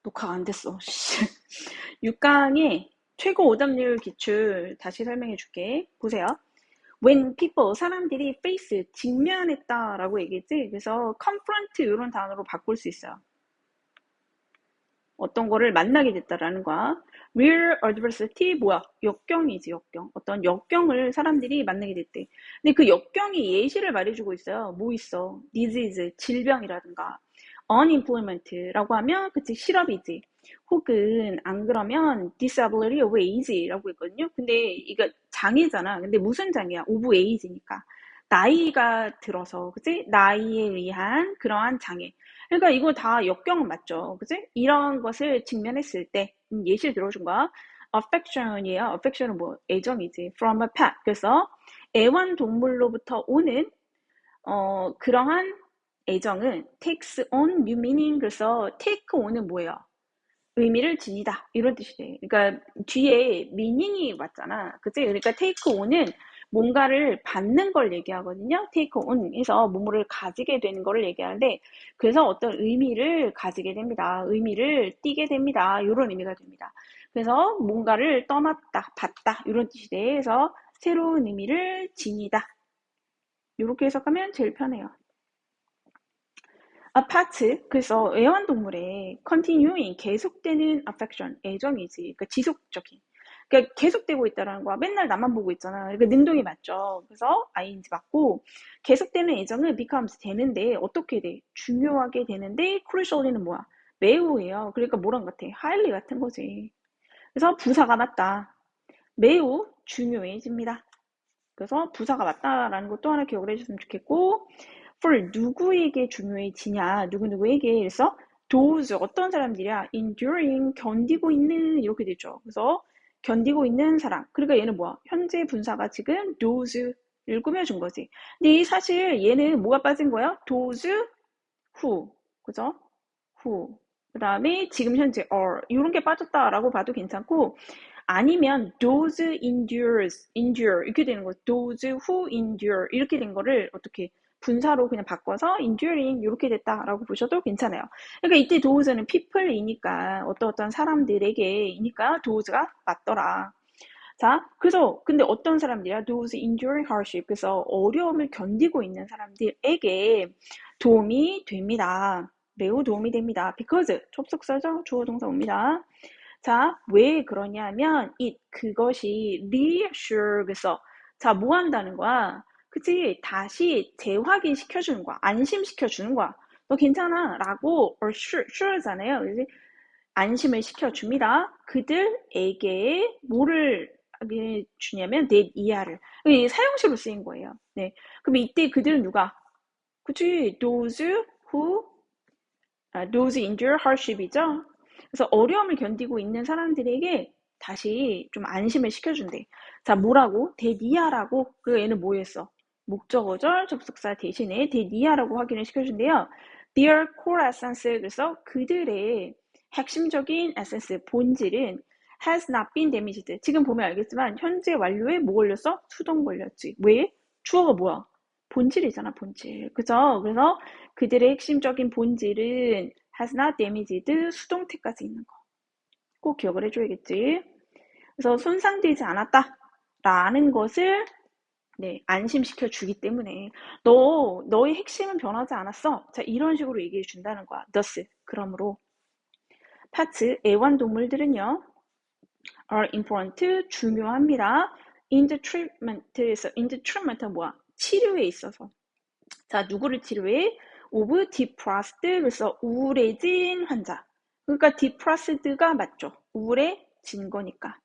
녹화가 안 됐어. 6강의 최고 오답률 기출 다시 설명해 줄게. 보세요. When people, 사람들이 face, 직면했다라고 얘기했지. 그래서 confront 이런 단어로 바꿀 수 있어요. 어떤 거를 만나게 됐다라는 거야. Real adversity, 뭐야? 역경이지, 역경. 어떤 역경을 사람들이 만나게 됐대. 근데 그 역경이 예시를 말해주고 있어요. 뭐 있어? disease, 질병이라든가. unemployment라고 하면 그치 실업이지. 혹은 안 그러면 disability of age라고 있거든요. 근데 이거 장애잖아. 근데 무슨 장애야? of age니까. 나이가 들어서, 그치? 나이에 의한 그러한 장애. 그러니까 이거 다 역경은 맞죠. 그치? 이런 것을 직면했을 때, 예시를 들어준 거야. affection이에요. affection은 뭐, 애정이지. from a pet. 그래서 애완동물로부터 오는, 그러한 애정은 takes on new meaning. 그래서 take on은 뭐예요? 의미를 지니다. 이런 뜻이 돼. 그러니까 뒤에 meaning이 왔잖아. 그치? 그러니까 take on은 뭔가를 받는 걸 얘기하거든요. take on 해서 뭐뭐를 가지게 되는 거를 얘기하는데, 그래서 어떤 의미를 가지게 됩니다. 의미를 띠게 됩니다. 이런 의미가 됩니다. 그래서 뭔가를 떠났다, 받다 이런 뜻이 돼. 그래서 새로운 의미를 지니다. 이렇게 해석하면 제일 편해요. 아파트, 그래서 애완동물의 continuing, 계속되는 affection, 애정이지. 그러니까 지속적인. 그러니까 계속되고 있다는 거야. 맨날 나만 보고 있잖아. 그러니까 능동이 맞죠. 그래서 ing 맞고, 계속되는 애정은 becomes 되는데, 어떻게 돼? 중요하게 되는데, crucially는 뭐야? 매우예요. 그러니까 뭐랑 같아? highly 같은 거지. 그래서 부사가 맞다. 매우 중요해집니다. 그래서 부사가 맞다라는 것도 하나 기억을 해주셨으면 좋겠고, for 누구에게 중요해지냐, 누구누구에게. 그래서 those 어떤 사람들이야, enduring 견디고 있는 이렇게 되죠. 그래서 견디고 있는 사람. 그러니까 얘는 뭐야? 현재 분사가 지금 those를 꾸며준 거지. 근데 이 사실 얘는 뭐가 빠진 거야? those who, 그죠? who. 그 다음에 지금 현재 are 이런 게 빠졌다라고 봐도 괜찮고, 아니면 those endure 이렇게 되는 거. those who endure 이렇게 된 거를 어떻게 분사로 그냥 바꿔서 enduring 이렇게 됐다라고 보셔도 괜찮아요. 그러니까 이때 those는 people이니까 어떤 사람들에게이니까 those가 맞더라. 자, 그래서 근데 어떤 사람들이야? those enduring hardship. 그래서 어려움을 견디고 있는 사람들에게 도움이 됩니다. 매우 도움이 됩니다. because 접속사죠. 주어 동사 옵니다. 자, 왜 그러냐면 그것이 reassure. 그래서 자, 뭐 한다는 거야? 그치? 다시 재확인시켜 주는 거야. 안심시켜 주는 거야. 너 괜찮아 라고 assure잖아요. 그치? 안심을 시켜줍니다. 그들에게 뭐를 하게 주냐면 that 이하를. 이게 사용시로 쓰인 거예요. 네. 그럼 이때 그들은 누가? 그치? those endure hardship이죠. 그래서 어려움을 견디고 있는 사람들에게 다시 좀 안심을 시켜준대. 자, 뭐라고? 대니아라고. 그 얘는 뭐 했어? 목적어절 접속사 대신에 대니아라고 확인을 시켜준대요. Their core essence. 그래서 그들의 핵심적인 에센스, 본질은 has not been damaged. 지금 보면 알겠지만 현재 완료에 뭐 걸렸어? 수동 걸렸지. 왜? 주어가 뭐야? 본질이잖아, 본질. 그죠? 그래서 그들의 핵심적인 본질은 has not damaged 수동태까지 있는 거. 꼭 기억을 해줘야겠지. 그래서 손상되지 않았다라는 것을 네, 안심시켜 주기 때문에 너의 핵심은 변하지 않았어. 자, 이런 식으로 얘기해 준다는 거야. thus, 그러므로 파츠, 애완동물들은요 are important, 중요합니다. in the treatment에서 in the treatment은 뭐야? 치료에 있어서. 자, 누구를 치료해? of depressed, 그래서 우울해진 환자. 그러니까 depressed가 맞죠. 우울해진 거니까.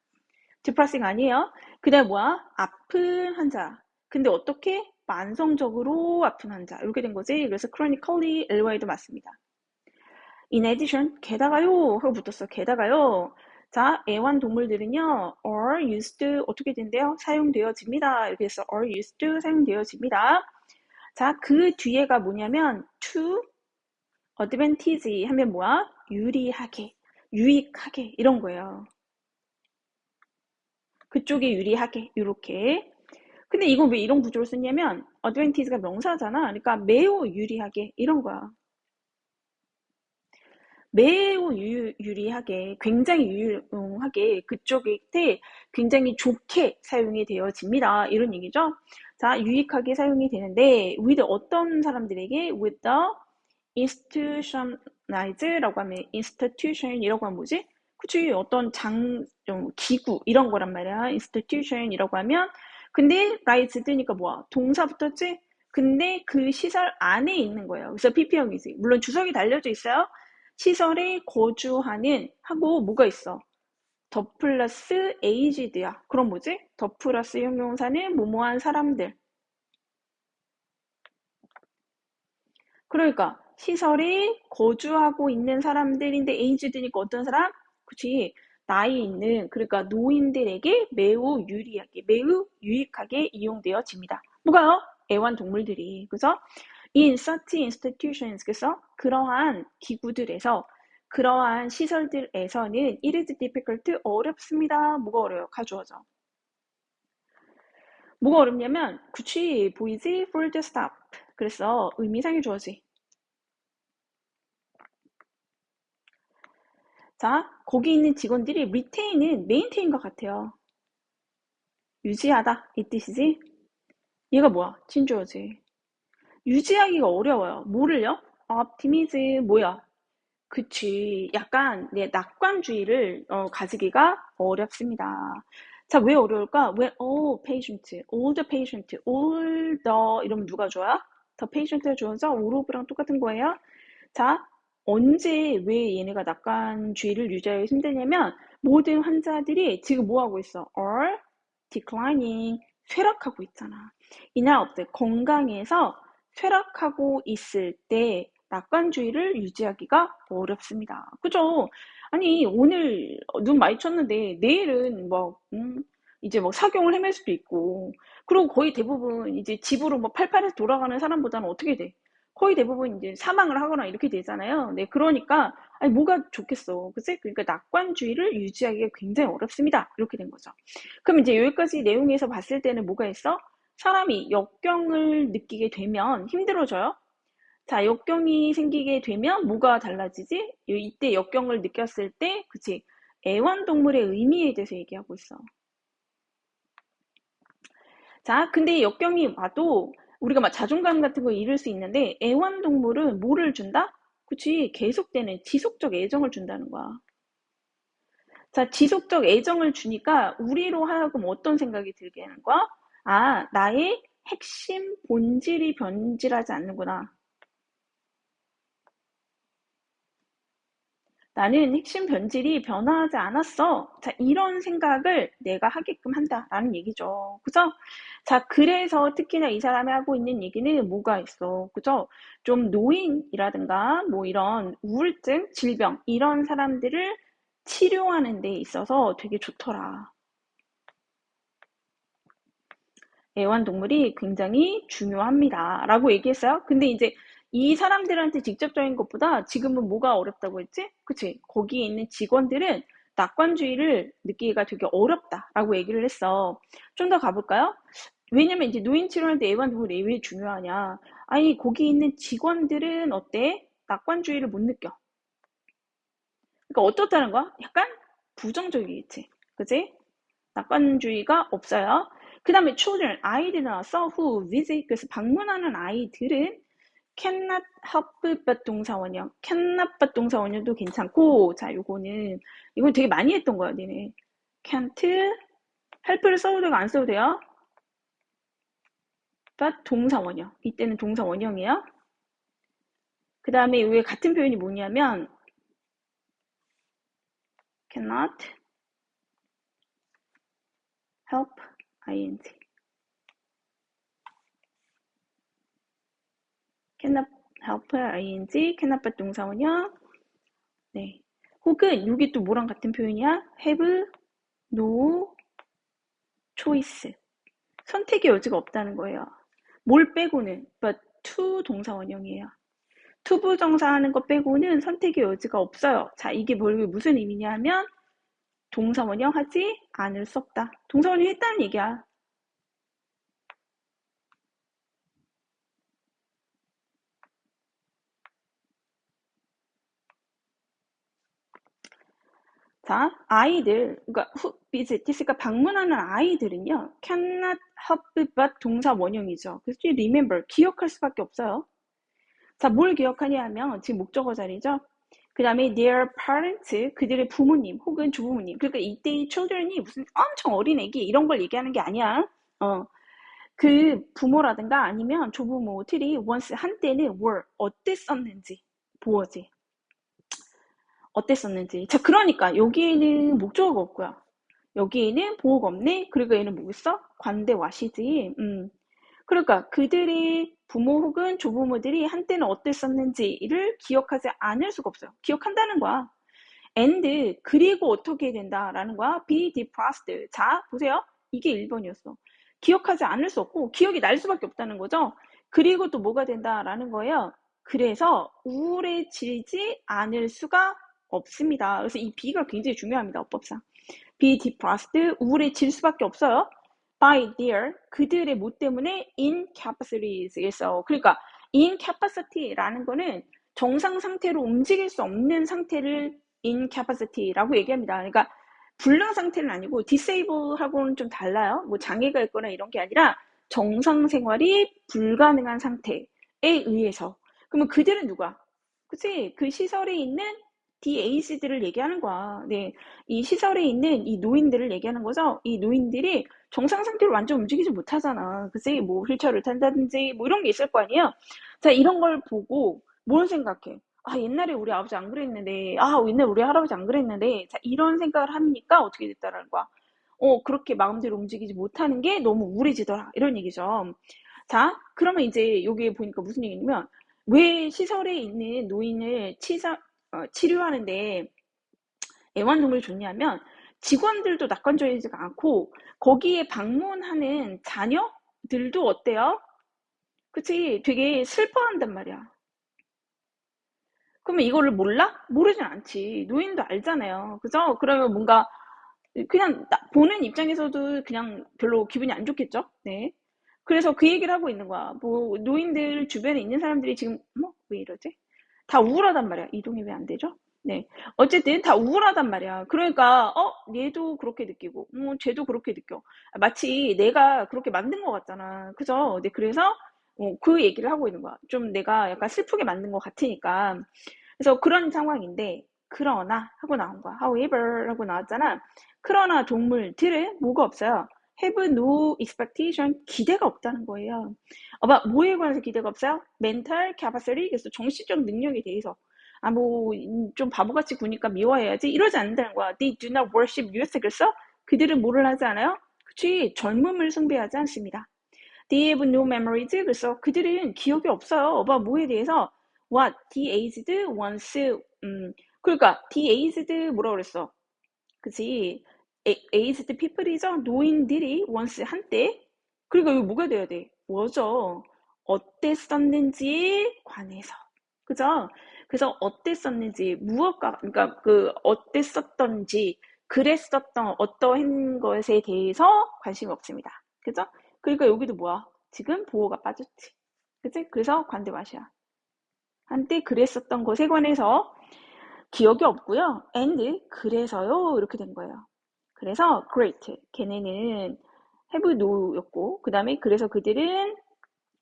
depressing 아니에요. 그다음 뭐야? 아픈 환자. 근데 어떻게? 만성적으로 아픈 환자. 이렇게 된 거지. 그래서 chronically, ly도 맞습니다. In addition, 게다가요 하고 붙었어. 게다가요. 자, 애완동물들은요 are used 어떻게 된대요? 사용되어집니다. 이렇게 해서 are used 사용되어집니다. 자, 그 뒤에가 뭐냐면 to advantage 하면 뭐야? 유리하게, 유익하게 이런 거예요. 그쪽에 유리하게 이렇게. 근데 이건 왜 이런 구조를 쓰냐면 advantage가 명사잖아. 그러니까 매우 유리하게 이런 거야. 매우 유리하게, 굉장히 유용하게 그쪽한테 굉장히 좋게 사용이 되어집니다. 이런 얘기죠. 자, 유익하게 사용이 되는데 with 어떤 사람들에게 with the institutionalize라고 하면 institution이라고 하면 뭐지? 그치, 어떤 기구 이런 거란 말이야. institution이라고 하면 근데 rise 뜨니까 뭐야? 동사 붙었지? 근데 그 시설 안에 있는 거예요. 그래서 PP형이지. 물론 주석이 달려져 있어요. 시설에 거주하는 하고 뭐가 있어? 더 플러스 aged야. 그럼 뭐지? 더 플러스 형용사는 뭐뭐한 사람들. 그러니까 시설에 거주하고 있는 사람들인데 aged니까 어떤 사람? 그치. 나이 있는 그러니까 노인들에게 매우 유리하게 매우 유익하게 이용되어집니다. 뭐가요? 애완동물들이. 그죠? In such institutions, 그래서 그러한 기구들에서 그러한 시설들에서는 it is difficult, 어렵습니다. 뭐가 어려워요? 가주어죠. 뭐가 어렵냐면 그치 보이지? full stop. 그래서 의미상의 주어지. 자, 거기 있는 직원들이 retain은 maintain과 같아요. 유지하다 이 뜻이지. 얘가 뭐야? 진주어지. 유지하기가 어려워요. 뭐를요? optimism 뭐야? 그치. 약간 낙관주의를 가지기가 어렵습니다. 자, 왜 어려울까? 왜 patient, all the patient, all the 이러면 누가 줘야? the patient가 줘서 all of랑 똑같은 거예요. 자, 언제 왜 얘네가 낙관주의를 유지하기 힘드냐면 모든 환자들이 지금 뭐 하고 있어? are declining, 쇠락하고 있잖아. 이날 어때? 건강에서 쇠락하고 있을 때 낙관주의를 유지하기가 어렵습니다. 그죠? 아니, 오늘 눈 많이 쳤는데 내일은 뭐, 이제 뭐 사경을 헤맬 수도 있고, 그리고 거의 대부분 이제 집으로 뭐 팔팔해서 돌아가는 사람보다는 어떻게 돼? 거의 대부분 이제 사망을 하거나 이렇게 되잖아요. 네, 그러니까, 아니, 뭐가 좋겠어. 그치? 그러니까 낙관주의를 유지하기가 굉장히 어렵습니다. 이렇게 된 거죠. 그럼 이제 여기까지 내용에서 봤을 때는 뭐가 있어? 사람이 역경을 느끼게 되면 힘들어져요. 자, 역경이 생기게 되면 뭐가 달라지지? 이때 역경을 느꼈을 때, 그치? 애완동물의 의미에 대해서 얘기하고 있어. 자, 근데 역경이 와도 우리가 막 자존감 같은 거 잃을 수 있는데 애완동물은 뭐를 준다? 그치? 계속되는 지속적 애정을 준다는 거야. 자, 지속적 애정을 주니까 우리로 하여금 어떤 생각이 들게 하는 거야? 아, 나의 핵심 본질이 변질하지 않는구나. 나는 핵심 변질이 변화하지 않았어. 자, 이런 생각을 내가 하게끔 한다라는 얘기죠. 그죠? 자, 그래서 특히나 이 사람이 하고 있는 얘기는 뭐가 있어. 그죠? 좀 노인이라든가 뭐 이런 우울증, 질병, 이런 사람들을 치료하는 데 있어서 되게 좋더라. 애완동물이 굉장히 중요합니다. 라고 얘기했어요. 근데 이제 이 사람들한테 직접적인 것보다 지금은 뭐가 어렵다고 했지? 그치? 거기에 있는 직원들은 낙관주의를 느끼기가 되게 어렵다라고 얘기를 했어. 좀 더 가볼까요? 왜냐면 이제 노인 치료할 때 애완동물이 왜 중요하냐? 아니, 거기 있는 직원들은 어때? 낙관주의를 못 느껴. 그러니까 어떻다는 거야? 약간 부정적이겠지. 그치? 낙관주의가 없어요. 그 다음에 children, 아이들이 나왔어. who visit, 그래서 방문하는 아이들은 cannot help but 동사원형. cannot but 동사원형도 괜찮고, 자, 이건 되게 많이 했던 거야, 니네. can't, help를 써도 되고 안 써도 돼요. but 동사원형. 이때는 동사원형이에요. 그 다음에 왜 같은 표현이 뭐냐면, cannot help ing. cannot help ing, cannot but 동사원형. 네. 혹은 여기 또 뭐랑 같은 표현이야? have no choice. 선택의 여지가 없다는 거예요. 뭘 빼고는 but to 동사 원형이에요. to 부정사 하는 거 빼고는 선택의 여지가 없어요. 자, 이게 무슨 의미냐 하면 동사 원형 하지 않을 수 없다. 동사 원형 했다는 얘기야. 자, 아이들, 그러니까 who visit, 그러니까 방문하는 아이들은요, cannot help but 동사 원형이죠. 그래서 remember, 기억할 수밖에 없어요. 자, 뭘 기억하냐 하면 지금 목적어 자리죠. 그 다음에 their parents, 그들의 부모님 혹은 조부모님. 그러니까 이때의 children이 무슨 엄청 어린 애기 이런 걸 얘기하는 게 아니야. 그 부모라든가 아니면 조부모들이 once 한때는 were 어땠었는지 보어지. 어땠었는지. 자, 그러니까 여기에는 목적어가 없고요. 여기에는 보어가 없네. 그리고 얘는 뭐겠어? 관대 와시지. 그러니까 그들의 부모 혹은 조부모들이 한때는 어땠었는지를 기억하지 않을 수가 없어요. 기억한다는 거야. and 그리고 어떻게 된다라는 거야. be depressed. 자, 보세요. 이게 1번이었어. 기억하지 않을 수 없고 기억이 날 수밖에 없다는 거죠. 그리고 또 뭐가 된다라는 거예요. 그래서 우울해지지 않을 수가 없습니다. 그래서 이 be가 굉장히 중요합니다. 어법상. be depressed, 우울해질 수밖에 없어요. by their, 그들의 뭐 때문에 incapacities. 그러니까 incapacity라는 거는 정상 상태로 움직일 수 없는 상태를 incapacity라고 얘기합니다. 그러니까 불능 상태는 아니고 disable하고는 좀 달라요. 뭐 장애가 있거나 이런 게 아니라 정상 생활이 불가능한 상태에 의해서. 그러면 그들은 누가? 그치? 그 시설에 있는 DAC들을 얘기하는 거야. 네. 이 시설에 있는 이 노인들을 얘기하는 거죠. 이 노인들이 정상 상태로 완전 움직이지 못하잖아. 그치? 뭐 휠체어를 탄다든지 뭐 이런 게 있을 거 아니에요? 자, 이런 걸 보고 뭘 생각해? 아, 옛날에 우리 아버지 안 그랬는데, 아, 옛날에 우리 할아버지 안 그랬는데, 자, 이런 생각을 하니까 어떻게 됐다라는 거야. 그렇게 마음대로 움직이지 못하는 게 너무 우울해지더라. 이런 얘기죠. 자, 그러면 이제 여기에 보니까 무슨 얘기냐면, 왜 시설에 있는 노인을 치료하는데 애완동물이 좋냐면, 직원들도 낙관적이지가 않고, 거기에 방문하는 자녀들도 어때요? 그치? 되게 슬퍼한단 말이야. 그러면 이거를 몰라? 모르진 않지. 노인도 알잖아요. 그죠? 그러면 뭔가 그냥 보는 입장에서도 그냥 별로 기분이 안 좋겠죠? 네. 그래서 그 얘기를 하고 있는 거야. 뭐 노인들 주변에 있는 사람들이 지금 왜 이러지? 다 우울하단 말이야. 이동이 왜 안 되죠? 네. 어쨌든 다 우울하단 말이야. 그러니까 얘도 그렇게 느끼고, 쟤도 그렇게 느껴. 마치 내가 그렇게 만든 것 같잖아. 그죠? 네. 그래서 그 얘기를 하고 있는 거야. 좀 내가 약간 슬프게 만든 것 같으니까. 그래서 그런 상황인데, 그러나 하고 나온 거야. however 하고 나왔잖아. 그러나 동물들은 뭐가 없어요. have no expectation, 기대가 없다는 거예요. 뭐에 관해서 기대가 없어요? mental capacity, 그래서 정신적 능력에 대해서. 좀 바보같이 구니까 미워해야지. 이러지 않는다는 거야. They do not worship youth, 그래서 그들은 뭐를 하지 않아요? 그치, 젊음을 숭배하지 않습니다. They have no memories, 그래서 그들은 기억이 없어요. 뭐에 대해서? What the aged once, 그러니까 the aged 뭐라 그랬어? 그치? aged people이죠? 노인들이 once 한때. 그러니까 이거 뭐가 돼야 돼? 뭐죠? 어땠었는지에 관해서. 그죠? 그래서 어땠었는지, 무엇과, 그러니까 그 어땠었던지, 그랬었던 어떠한 것에 대해서 관심이 없습니다. 그죠? 그러니까 여기도 뭐야? 지금 보호가 빠졌지. 그치? 그래서 관대마시아. 한때 그랬었던 것에 관해서 기억이 없고요. and 그래서요 이렇게 된 거예요. 그래서 great 걔네는 have no였고 그 다음에 그래서 그들은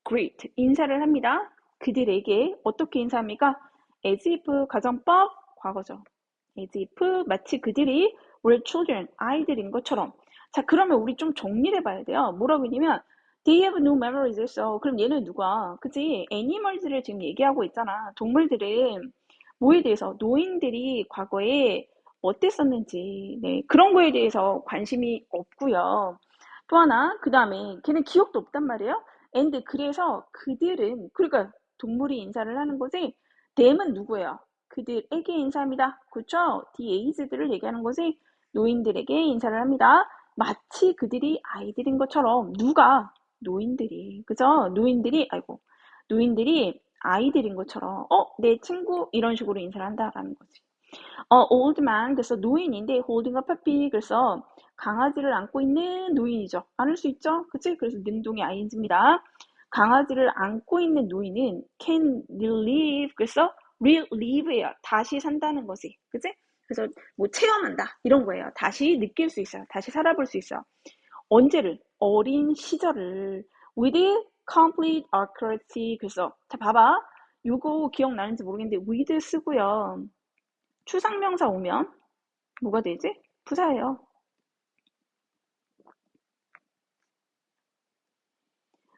great 인사를 합니다. 그들에게 어떻게 인사합니까? as if 가정법 과거죠. as if 마치 그들이 were children 아이들인 것처럼. 자, 그러면 우리 좀 정리를 해봐야 돼요. 뭐라고 했냐면 they have no memories 했어. 그럼 얘는 누가? 그치? 애니멀들을 지금 얘기하고 있잖아. 동물들은 뭐에 대해서 노인들이 과거에 어땠었는지 그런 거에 대해서 관심이 없고요. 또 하나 그 다음에 걔는 기억도 없단 말이에요. and 그래서 그들은 그러니까 동물이 인사를 하는 거지. them은 누구예요? 그들에게 인사합니다. 그쵸? the age들을 얘기하는 거지. 노인들에게 인사를 합니다. 마치 그들이 아이들인 것처럼 누가? 노인들이 그죠? 노인들이 아이들인 것처럼 내 친구 이런 식으로 인사를 한다라는 거지. old man 그래서 노인인데 holding a puppy 그래서 강아지를 안고 있는 노인이죠. 안을 수 있죠? 그치? 그래서 능동의 ing입니다. 강아지를 안고 있는 노인은 can relive 그래서 relive예요. 다시 산다는 거지. 그치? 그래서 뭐 체험한다 이런 거예요. 다시 느낄 수 있어요. 다시 살아볼 수 있어요. 언제를? 어린 시절을 with complete accuracy. 그래서 자 봐봐. 요거 기억나는지 모르겠는데 with 쓰고요. 추상명사 오면 뭐가 되지? 부사예요.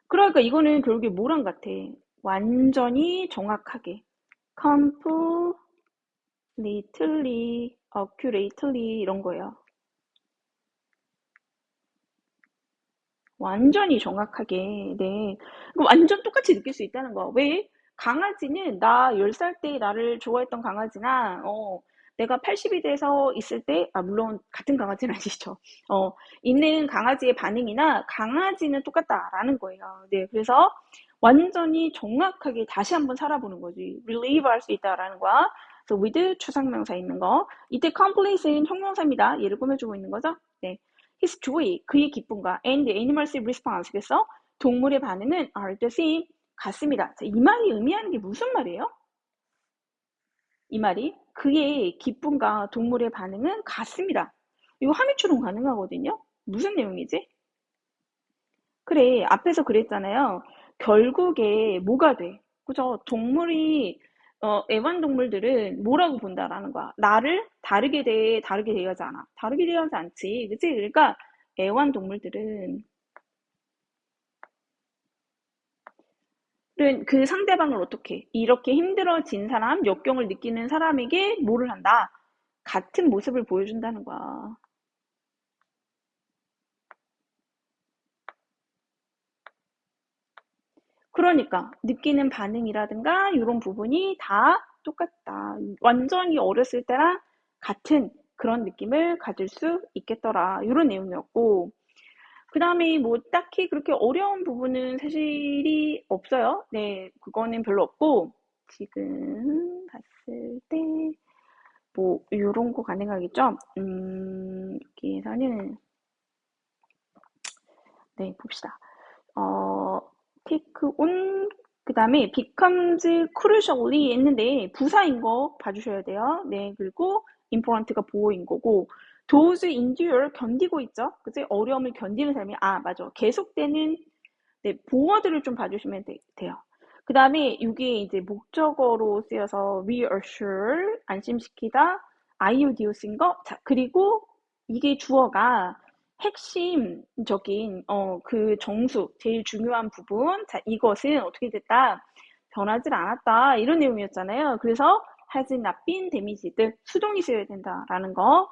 그러니까 이거는 결국에 뭐랑 같아? 완전히 정확하게 completely, accurately 이런 거예요. 완전히 정확하게, 네. 그 완전 똑같이 느낄 수 있다는 거. 왜? 강아지는 나 10살 때 나를 좋아했던 강아지나, 내가 80이 돼서 있을 때, 물론 같은 강아지는 아니죠. 어, 있는 강아지의 반응이나 강아지는 똑같다라는 거예요. 네. 그래서 완전히 정확하게 다시 한번 살아보는 거지. relive 할 수 있다라는 거야. 그래서 with 추상명사 있는 거. 이때 complete은 형용사입니다. 얘를 꾸며주고 있는 거죠. 네. His joy, 그의 기쁨과 and the animal's response, 그래서 동물의 반응은 are the same, 같습니다. 자, 이 말이 의미하는 게 무슨 말이에요? 이 말이 그의 기쁨과 동물의 반응은 같습니다. 이거 함유추론 가능하거든요. 무슨 내용이지? 그래, 앞에서 그랬잖아요. 결국에 뭐가 돼? 그죠? 동물이 애완동물들은 뭐라고 본다라는 거야. 나를 다르게 대하지 않아. 다르게 대하지 않지. 그치? 그러니까 애완동물들은 그 상대방을 어떻게 이렇게 힘들어진 사람, 역경을 느끼는 사람에게 뭐를 한다? 같은 모습을 보여준다는 거야. 그러니까 느끼는 반응이라든가 이런 부분이 다 똑같다. 완전히 어렸을 때랑 같은 그런 느낌을 가질 수 있겠더라. 이런 내용이었고, 그 다음에 뭐 딱히 그렇게 어려운 부분은 사실이 없어요. 네, 그거는 별로 없고, 지금 봤을 때, 뭐, 요런 거 가능하겠죠? 여기에서는, 네, 봅시다. take on, 그 다음에 becomes crucially 했는데, 부사인 거 봐주셔야 돼요. 네, 그리고 important가 보호인 거고, those endure, 견디고 있죠? 그치? 어려움을 견디는 삶이, 맞아. 계속되는, 네, 보어들을 좀 봐주시면 돼요. 그 다음에 이게 이제 목적어로 쓰여서 reassure, 안심시키다, iud 쓴 거. 자, 그리고 이게 주어가 핵심적인 그 정수, 제일 중요한 부분. 자, 이것은 어떻게 됐다? 변하지 않았다. 이런 내용이었잖아요. 그래서 has not been damaged. 수동이 쓰여야 된다라는 거.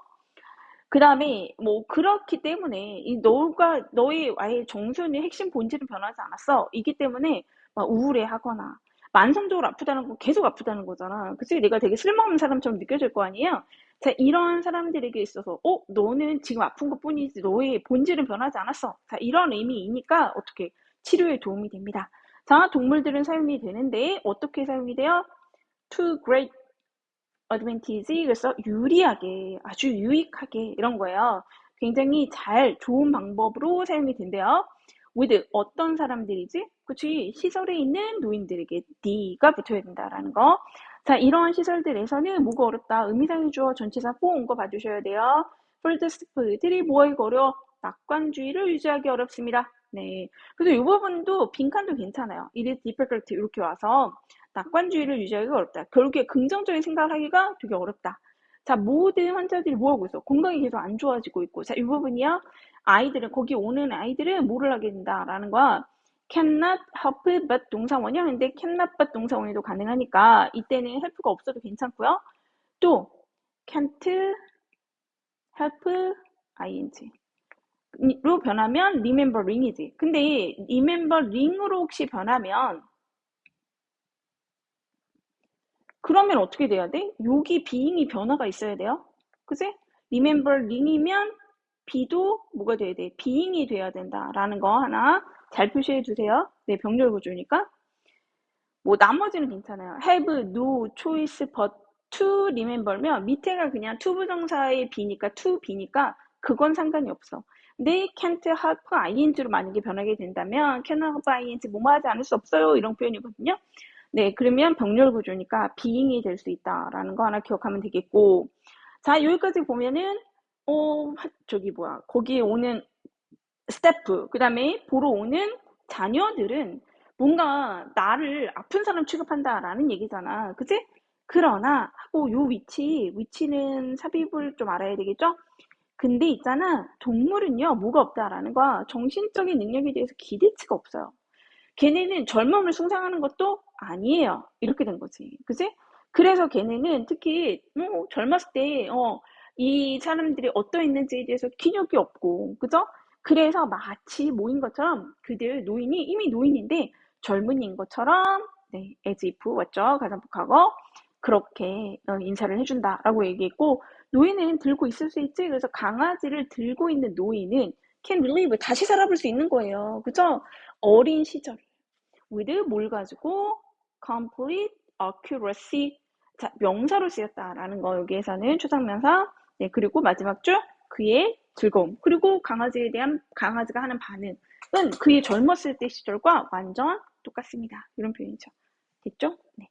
그 다음에 뭐 그렇기 때문에 이 너가 너의 아예 정수는 핵심 본질은 변하지 않았어. 이기 때문에 막 우울해하거나 만성적으로 아프다는 건 계속 아프다는 거잖아. 그치? 내가 되게 쓸모없는 사람처럼 느껴질 거 아니에요? 자, 이런 사람들에게 있어서 너는 지금 아픈 것뿐이지 너의 본질은 변하지 않았어. 자, 이런 의미이니까 어떻게 치료에 도움이 됩니다. 자, 동물들은 사용이 되는데 어떻게 사용이 돼요? To great advantage, 그래서 유리하게, 아주 유익하게 이런 거예요. 굉장히 좋은 방법으로 사용이 된대요. with 어떤 사람들이지? 그치? 시설에 있는 노인들에게 D가 붙어야 된다라는 거. 자, 이러한 시설들에서는 뭐가 어렵다? 의미상의 주어 전치사 온 거 봐주셔야 돼요. for the staff들이 뭐하기 어려워? 낙관주의를 유지하기 어렵습니다. 네. 그래서 이 부분도 빈칸도 괜찮아요. It is difficult 이렇게 와서 낙관주의를 유지하기가 어렵다. 결국에 긍정적인 생각을 하기가 되게 어렵다. 자, 모든 환자들이 뭐하고 있어? 건강이 계속 안 좋아지고 있고. 자, 이 부분이요. 거기 오는 아이들은 뭐를 하게 된다라는 거야. cannot help but 동사원이야. 근데 cannot but 동사원이도 가능하니까 이때는 help가 없어도 괜찮고요. 또 can't help ing 로 변하면 remembering이지. 근데 remembering으로 혹시 변하면 그러면 어떻게 돼야 돼? 여기 being이 변화가 있어야 돼요. 그지? remembering이면 be도 뭐가 돼야 돼? being이 돼야 된다라는 거 하나 잘 표시해 주세요. 네, 병렬 구조니까. 뭐 나머지는 괜찮아요. have no choice but to remember면 밑에가 그냥 to 부정사의 be니까 to be니까 그건 상관이 없어. 근데 can't help ing로 만약에 변하게 된다면 cannot help ing 뭐뭐 하지 않을 수 없어요. 이런 표현이거든요. 네, 그러면 병렬 구조니까 being이 될 수 있다라는 거 하나 기억하면 되겠고, 자, 여기까지 보면은, 저기 뭐야. 거기에 오는 스태프, 그 다음에 보러 오는 자녀들은 뭔가 나를 아픈 사람 취급한다라는 얘기잖아. 그치? 그러나, 하고 요 위치는 삽입을 좀 알아야 되겠죠? 근데 있잖아, 동물은요, 뭐가 없다라는 거야. 정신적인 능력에 대해서 기대치가 없어요. 걔네는 젊음을 숭상하는 것도 아니에요. 이렇게 된 거지. 그지? 그래서 걔네는 특히 젊었을 때 이 사람들이 어떠했는지에 대해서 기억이 없고, 그죠? 그래서 마치 모인 것처럼 그들 노인이 이미 노인인데 젊은이인 것처럼 네, as if 왔죠? 가상폭하고 그렇게 인사를 해준다라고 얘기했고, 노인은 들고 있을 수 있지. 그래서 강아지를 들고 있는 노인은 can relive, 다시 살아볼 수 있는 거예요. 그죠? 어린 시절 with 뭘 가지고 complete accuracy, 자, 명사로 쓰였다라는 거 여기에서는 초상명사. 네, 그리고 마지막 줄 그의 즐거움, 그리고 강아지가 하는 반응은 그의 젊었을 때 시절과 완전 똑같습니다. 이런 표현이죠. 됐죠? 네.